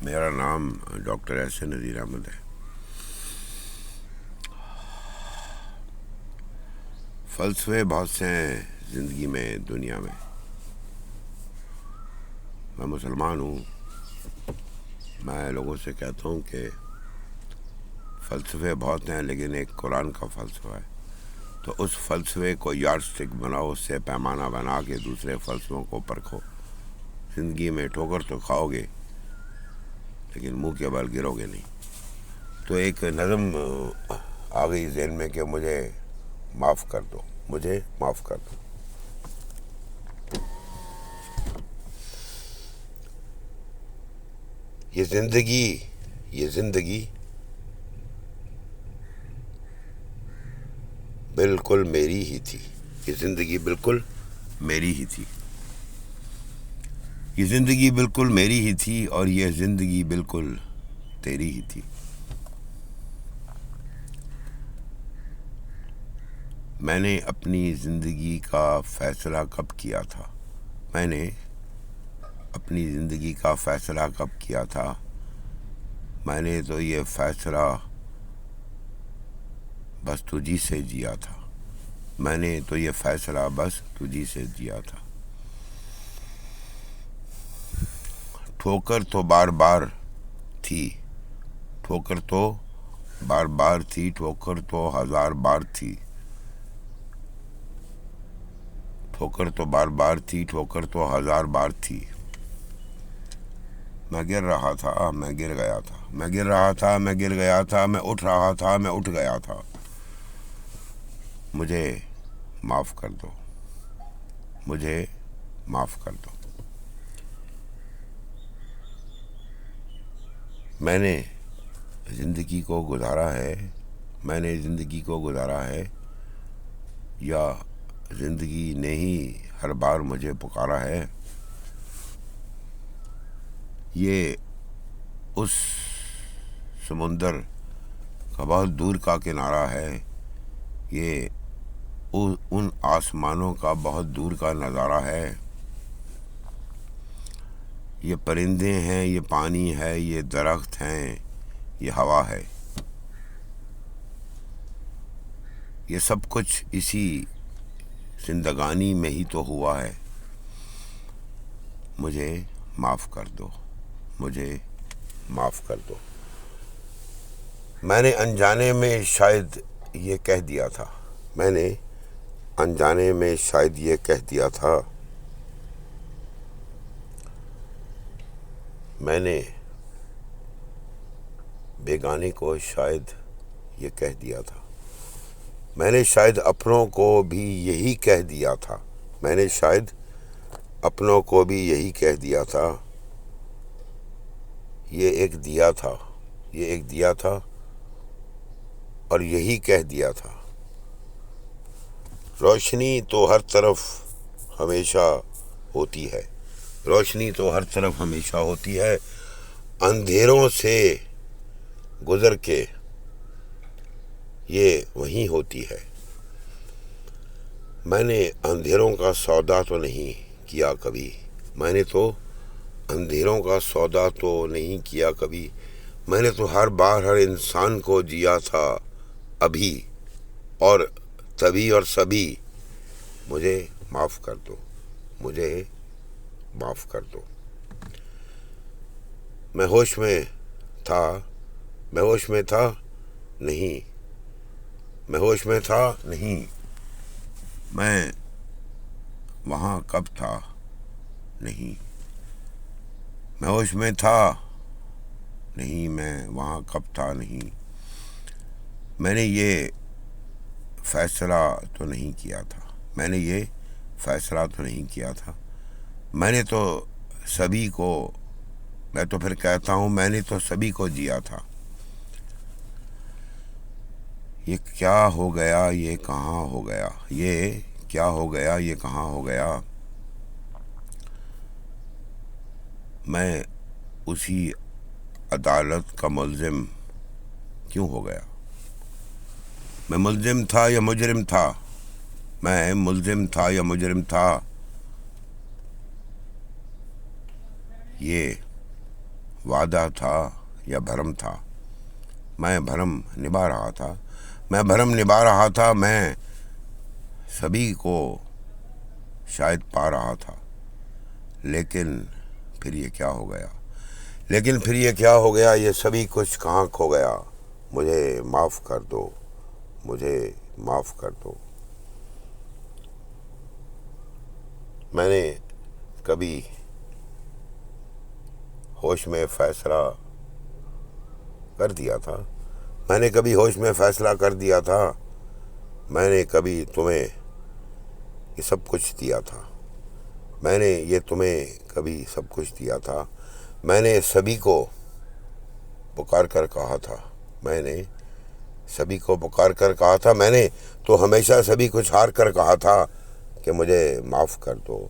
میرا نام ڈاکٹر احسن نذیر احمد ہے۔ فلسفے بہت سے ہیں زندگی میں، دنیا میں۔ میں مسلمان ہوں۔ میں لوگوں سے کہتا ہوں کہ فلسفے بہت ہیں، لیکن ایک قرآن کا فلسفہ ہے، تو اس فلسفے کو یارڈ سٹک بناؤ، اس سے پیمانہ بنا کے دوسرے فلسفوں کو پرکھو۔ زندگی میں ٹھوکر تو کھاؤ گے، لیکن منہ کے بل گرو گے نہیں۔ تو ایک نظم آ گئی ذہن میں کہ مجھے معاف کر دو، مجھے معاف کر دو۔ یہ زندگی بالکل میری ہی تھی۔ یہ زندگی بالکل میری ہی تھی۔ یہ زندگی بالکل میری ہی تھی، اور یہ زندگی بالکل تیری ہی تھی۔ میں نے اپنی زندگی کا فیصلہ کب کیا تھا؟ میں نے اپنی زندگی کا فیصلہ کب کیا تھا؟ میں نے تو یہ فیصلہ بس تجھی سے جیا تھا۔ میں نے تو یہ فیصلہ بس تجھی سے جیا تھا۔ ٹھوکر تو بار بار تھی، ٹھوکر تو بار بار تھی، ٹھوکر تو ہزار بار تھی۔ ٹھوکر تو بار بار تھی، ٹھوکر تو ہزار بار تھی۔ میں گر رہا تھا، میں گر گیا تھا، میں گر رہا تھا، میں گر گیا تھا، میں اٹھ رہا تھا، میں اٹھ گیا تھا۔ مجھے معاف کر دو، مجھے معاف کر دو۔ میں نے زندگی کو گزارا ہے، میں نے زندگی کو گزارا ہے، یا زندگی نے ہی ہر بار مجھے پکارا ہے؟ یہ اس سمندر کا بہت دور کا کنارہ ہے، یہ ان آسمانوں کا بہت دور کا نظارہ ہے۔ یہ پرندے ہیں، یہ پانی ہے، یہ درخت ہیں، یہ ہوا ہے۔ یہ سب کچھ اسی زندگانی میں ہی تو ہوا ہے۔ مجھے معاف کر دو، مجھے معاف کر دو۔ میں نے انجانے میں شاید یہ کہہ دیا تھا، میں نے انجانے میں شاید یہ کہہ دیا تھا، میں نے بیگانے کو شاید یہ کہہ دیا تھا، میں نے شاید اپنوں کو بھی یہی کہہ دیا تھا، میں نے شاید اپنوں کو بھی یہی کہہ دیا تھا۔ یہ ایک دیا تھا، یہ ایک دیا تھا، اور یہی کہہ دیا تھا۔ روشنی تو ہر طرف ہمیشہ ہوتی ہے، روشنی تو ہر طرف ہمیشہ ہوتی ہے، اندھیروں سے گزر کے یہ وہیں ہوتی ہے۔ میں نے اندھیروں کا سودا تو نہیں کیا کبھی، میں نے تو اندھیروں کا سودا تو نہیں کیا کبھی، میں نے تو ہر بار ہر انسان کو جیا تھا ابھی اور تبھی اور سبھی۔ مجھے معاف کر دو، مجھے معاف کر دو۔ میں ہوش میں تھا، میں ہوش میں تھا نہیں، میں ہوش میں تھا نہیں، میں وہاں کب تھا نہیں، میں ہوش میں تھا نہیں، میں وہاں کب تھا نہیں۔ میں نے یہ فیصلہ تو نہیں کیا تھا، میں نے یہ فیصلہ تو نہیں کیا تھا، میں نے تو سبھی کو، میں تو پھر کہتا ہوں میں نے تو سبھی کو جیا تھا۔ یہ کیا ہو گیا، یہ کہاں ہو گیا، یہ کیا ہو گیا، یہ کہاں ہو گیا۔ میں اسی عدالت کا ملزم کیوں ہو گیا؟ میں ملزم تھا یا مجرم تھا، میں ملزم تھا یا مجرم تھا، یہ وعدہ تھا یا بھرم تھا، میں بھرم نبھا رہا تھا، میں سبھی کو شاید پا رہا تھا، لیکن پھر یہ کیا ہو گیا، یہ سبھی کچھ کہاں کھو گیا، مجھے معاف کر دو۔ میں نے کبھی ہوش میں فیصلہ کر دیا تھا، میں نے کبھی تمہیں یہ سب کچھ دیا تھا، میں نے سبھی کو پکار کر کہا تھا، میں نے تو ہمیشہ سبھی کچھ ہار کر کہا تھا کہ مجھے معاف کر دو۔